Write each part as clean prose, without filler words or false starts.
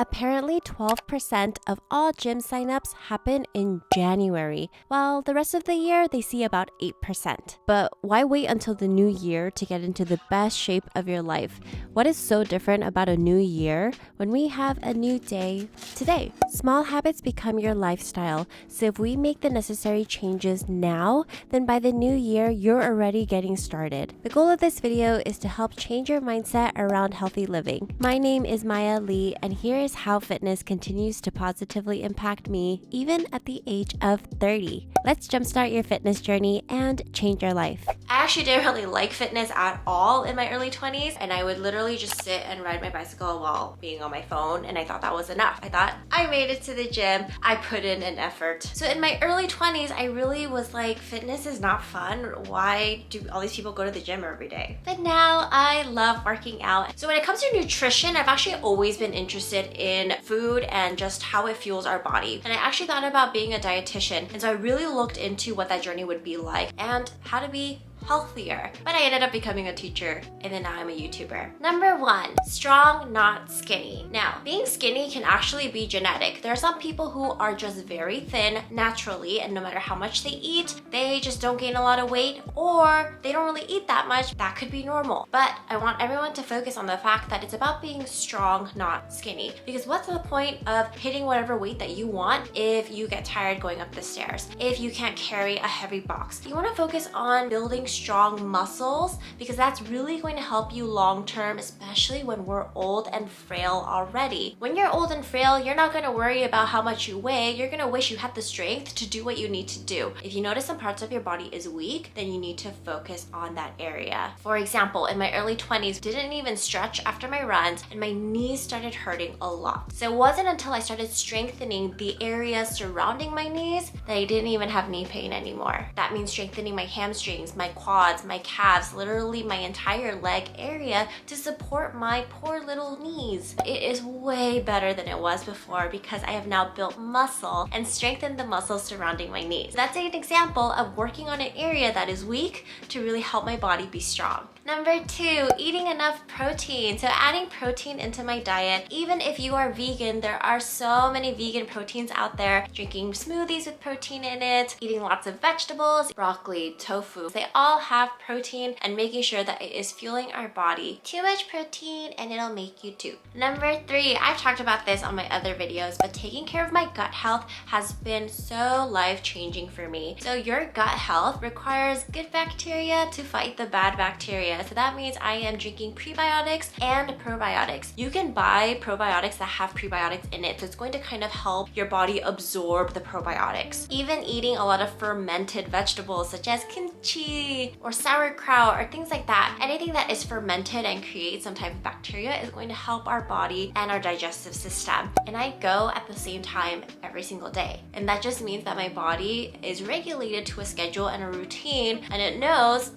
Apparently, 12% of all gym signups happen in January, while the rest of the year they see about 8%. But why wait until the new year to get into the best shape of your life? What is so different about a new year when we have a new day today? Small habits become your lifestyle, so if we make the necessary changes now, then by the new year, you're already getting started. The goal of this video is to help change your mindset around healthy living. My name is Maya Lee, and here is how fitness continues to positively impact me even at the age of 30. Let's jumpstart your fitness journey and change your life. I actually didn't really like fitness at all in my early 20s, and I would literally just sit and ride my bicycle while being on my phone, and I thought that was enough. I thought I made it to the gym, I put in an effort. So in my early 20s, I really was like, fitness is not fun. Why do all these people go to the gym every day? But now I love working out. So when it comes to nutrition, I've actually always been interested in food and just how it fuels our body. And I actually thought about being a dietitian. And so I really looked into what that journey would be like and how to be healthier. But I ended up becoming a teacher, and then now I'm a YouTuber. Number 1, strong, not skinny. Now, being skinny can actually be genetic. There are some people who are just very thin naturally, and no matter how much they eat, they just don't gain a lot of weight, or they don't really eat that much. That could be normal. But I want everyone to focus on the fact that it's about being strong, not skinny. Because what's the point of hitting whatever weight that you want if you get tired going up the stairs, if you can't carry a heavy box? You want to focus on building strong muscles, because that's really going to help you long term, especially when we're old and frail already. When you're old and frail, you're not going to worry about how much you weigh. You're going to wish you had the strength to do what you need to do. If you notice some parts of your body is weak, then you need to focus on that area. For example, in my early 20s, didn't even stretch after my runs, and my knees started hurting a lot. So it wasn't until I started strengthening the areas surrounding my knees that I didn't even have knee pain anymore. That means strengthening my hamstrings, my quads, my calves, literally my entire leg area to support my poor little knees. It is way better than it was before because I have now built muscle and strengthened the muscles surrounding my knees. That's an example of working on an area that is weak to really help my body be strong. Number 2, eating enough protein. So adding protein into my diet. Even if you are vegan, there are so many vegan proteins out there. Drinking smoothies with protein in it, eating lots of vegetables, broccoli, tofu. They all have protein, and making sure that it is fueling our body. Too much protein and it'll make you too. Number 3, I've talked about this on my other videos, but taking care of my gut health has been so life-changing for me. So your gut health requires good bacteria to fight the bad bacteria. So that means I am drinking prebiotics and probiotics. You can buy probiotics that have prebiotics in it, so it's going to kind of help your body absorb the probiotics. Even eating a lot of fermented vegetables such as kimchi or sauerkraut or things like that, anything that is fermented and creates some type of bacteria is going to help our body and our digestive system. And I go at the same time every single day. And that just means that my body is regulated to a schedule and a routine, and it knows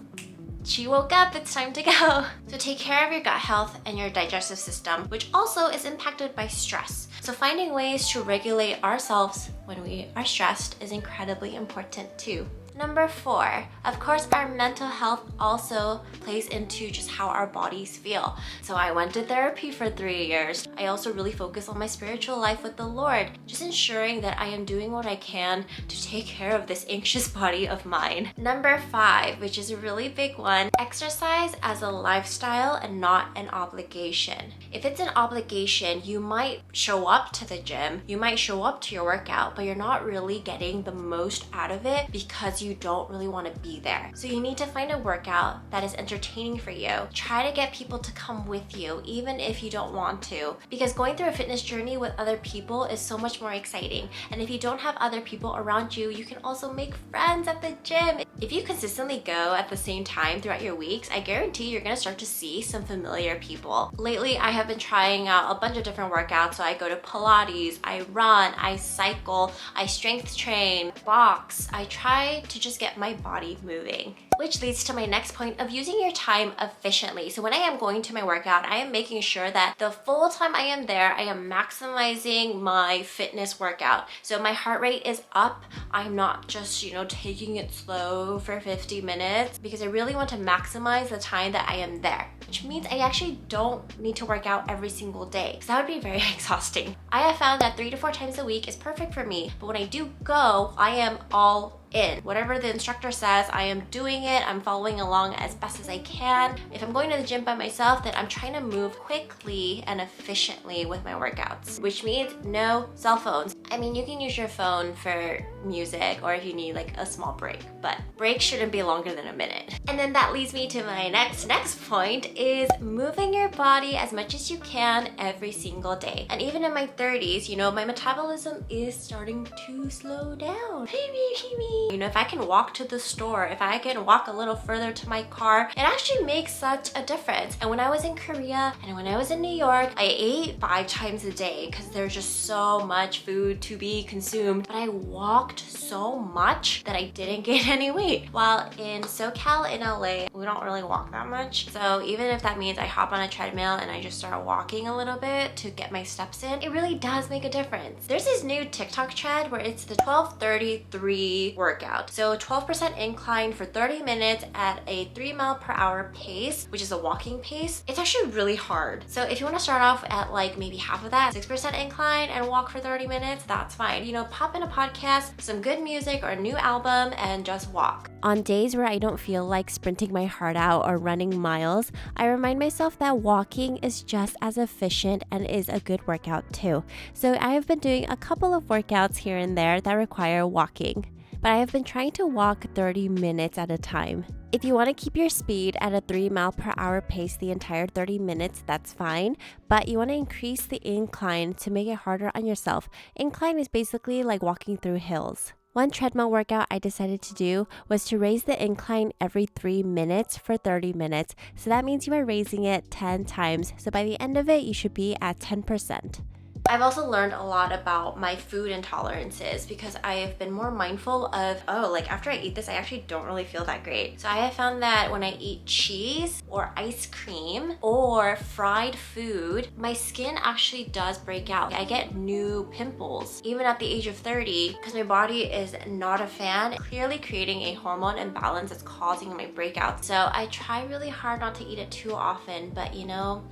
she woke up, it's time to go. So take care of your gut health and your digestive system, which also is impacted by stress. So finding ways to regulate ourselves when we are stressed is incredibly important too. Number 4, of course, our mental health also plays into just how our bodies feel. So I went to therapy for 3 years. I also really focus on my spiritual life with the Lord, just ensuring that I am doing what I can to take care of this anxious body of mine. Number 5, which is a really big one, exercise as a lifestyle and not an obligation. If it's an obligation, you might show up to the gym, you might show up to your workout, but you're not really getting the most out of it because you don't really want to be there. So you need to find a workout that is entertaining for you. Try to get people to come with you, even if you don't want to, because going through a fitness journey with other people is so much more exciting. And if you don't have other people around you, you can also make friends at the gym. If you consistently go at the same time throughout your weeks, I guarantee you're gonna start to see some familiar people. Lately, I have been trying out a bunch of different workouts. So I go to Pilates, I run, I cycle, I strength train, box. I try to just get my body moving. which leads to my next point of using your time efficiently. So when I am going to my workout, I am making sure that the full time I am there, I am maximizing my fitness workout. So my heart rate is up. I'm not just, taking it slow for 50 minutes because I really want to maximize the time that I am there, which means I actually don't need to work out every single day because that would be very exhausting. I have found that 3 to 4 times a week is perfect for me, but when I do go, I am all in. Whatever the instructor says, I am doing it. I'm following along as best as I can. If I'm going to the gym by myself, then I'm trying to move quickly and efficiently with my workouts, which means no cell phones. I mean, you can use your phone for music or if you need like a small break, but breaks shouldn't be longer than a minute. And then that leads me to my next point is moving your body as much as you can every single day. And even in my 30s, my metabolism is starting to slow down. If I can walk to the store, if I can walk a little further to my car, it actually makes such a difference. And when I was in Korea and when I was in New York, I ate 5 times a day because there's just so much food to be consumed. But I walked so much that I didn't gain any weight. While in SoCal in LA, we don't really walk that much. So even if that means I hop on a treadmill and I just start walking a little bit to get my steps in, it really does make a difference. There's this new TikTok trend where it's the 12-33 workout. So 12% incline for 30 minutes at a 3 mile per hour pace, which is a walking pace. It's actually really hard. So if you want to start off at like maybe half of that, 6% incline and walk for 30 minutes, that's fine. Pop in a podcast, some good music or a new album and just walk. On days where I don't feel like sprinting my heart out or running miles, I remind myself that walking is just as efficient and is a good workout too. So I have been doing a couple of workouts here and there that require walking, but I have been trying to walk 30 minutes at a time. If you want to keep your speed at a 3 mile per hour pace the entire 30 minutes, that's fine, but you want to increase the incline to make it harder on yourself. Incline is basically like walking through hills. One treadmill workout I decided to do was to raise the incline every 3 minutes for 30 minutes. So that means you are raising it 10 times. So by the end of it, you should be at 10%. I've also learned a lot about my food intolerances because I have been more mindful of, after I eat this, I actually don't really feel that great. So I have found that when I eat cheese or ice cream or fried food, my skin actually does break out. I get new pimples, even at the age of 30, because my body is not a fan, clearly creating a hormone imbalance that's causing my breakouts. So I try really hard not to eat it too often, but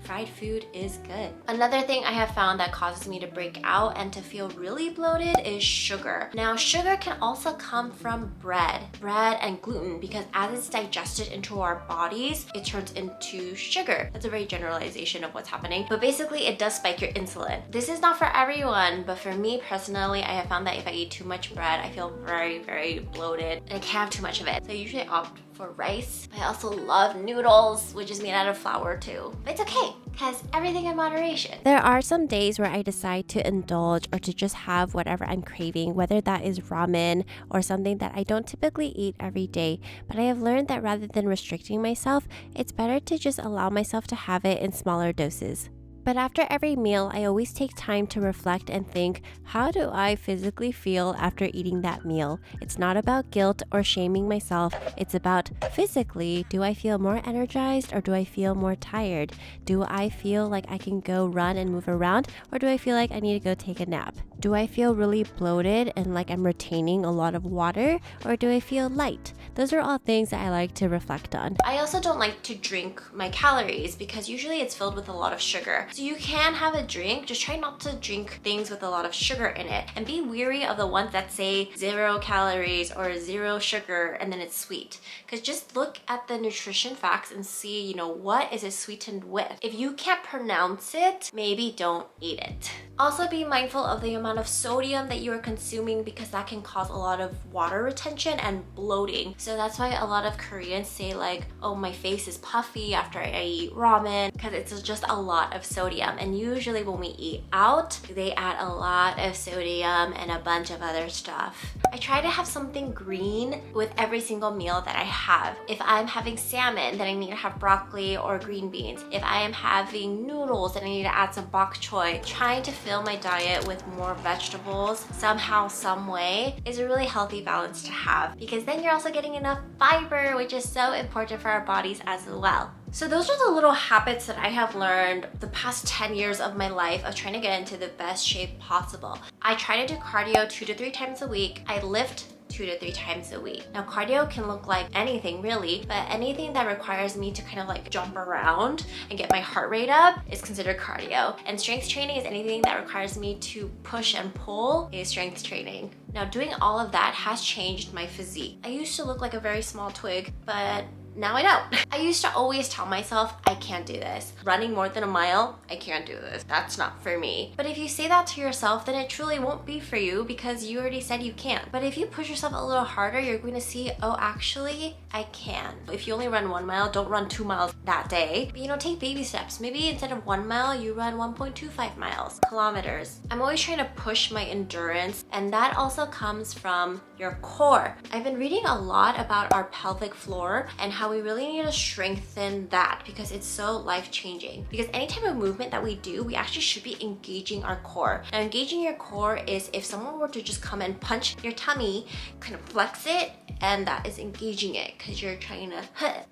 fried food is good. Another thing I have found that causes me to break out and to feel really bloated is sugar. Now, sugar can also come from bread and gluten because as it's digested into our bodies, it turns into sugar. That's a very generalization of what's happening, but basically it does spike your insulin. This is not for everyone, but for me personally, I have found that if I eat too much bread, I feel very, very bloated and I can't have too much of it. So I usually opt for rice. I also love noodles, which is made out of flour too. But it's okay, because everything in moderation. There are some days where I decide to indulge or to just have whatever I'm craving, whether that is ramen or something that I don't typically eat every day. But I have learned that rather than restricting myself, it's better to just allow myself to have it in smaller doses. But after every meal, I always take time to reflect and think, how do I physically feel after eating that meal? It's not about guilt or shaming myself. It's about physically, do I feel more energized or do I feel more tired? Do I feel like I can go run and move around or do I feel like I need to go take a nap? Do I feel really bloated and like I'm retaining a lot of water or do I feel light? Those are all things that I like to reflect on. I also don't like to drink my calories because usually it's filled with a lot of sugar. So you can have a drink, just try not to drink things with a lot of sugar in it and be weary of the ones that say 0 calories or 0 sugar and then it's sweet. Because just look at the nutrition facts and see, what is it sweetened with? If you can't pronounce it, maybe don't eat it. Also be mindful of the amount of sodium that you are consuming because that can cause a lot of water retention and bloating. So that's why a lot of Koreans say like, oh, my face is puffy after I eat ramen because it's just a lot of sodium. And usually when we eat out, they add a lot of sodium and a bunch of other stuff. I try to have something green with every single meal that I have. If I'm having salmon, then I need to have broccoli or green beans. If I am having noodles, then I need to add some bok choy. Trying to fill my diet with more vegetables somehow, some way is a really healthy balance to have, because then you're also getting enough fiber, which is so important for our bodies as well. So those are the little habits that I have learned the past 10 years of my life of trying to get into the best shape possible. I try to do cardio 2 to 3 times a week. I lift 2 to 3 times a week. Now cardio can look like anything really, but anything that requires me to kind of like jump around and get my heart rate up is considered cardio. And strength training is anything that requires me to push and pull is strength training. Now doing all of that has changed my physique. I used to look like a very small twig, but now I don't. I used to always tell myself, I can't do this. Running more than a mile, I can't do this. That's not for me. But if you say that to yourself, then it truly won't be for you because you already said you can't. But if you push yourself a little harder, you're going to see, oh, actually, I can. If you only run 1 mile, don't run 2 miles that day. But take baby steps. Maybe instead of 1 mile, you run 1.25 miles, kilometers. I'm always trying to push my endurance, and that also comes from your core. I've been reading a lot about our pelvic floor and how we really need to strengthen that because it's so life-changing. Because any type of movement that we do, we actually should be engaging our core. Now, engaging your core is if someone were to just come and punch your tummy, kind of flex it, and that is engaging it because you're trying to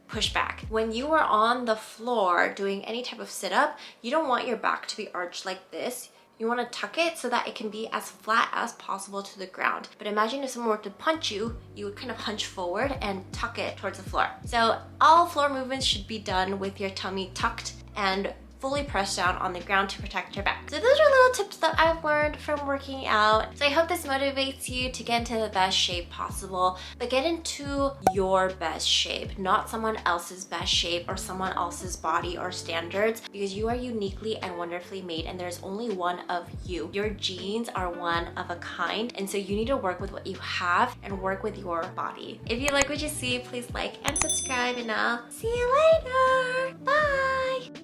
push back. When you are on the floor doing any type of sit-up, you don't want your back to be arched like this. You want to tuck it so that it can be as flat as possible to the ground. But imagine if someone were to punch you, you would kind of hunch forward and tuck it towards the floor. So all floor movements should be done with your tummy tucked and fully pressed down on the ground to protect your back. So those are little tips that I've learned from working out. So I hope this motivates you to get into the best shape possible, but get into your best shape, not someone else's best shape or someone else's body or standards, because you are uniquely and wonderfully made and there's only one of you. Your genes are one of a kind, and so you need to work with what you have and work with your body. If you like what you see, please like and subscribe, and I'll see you later. Bye!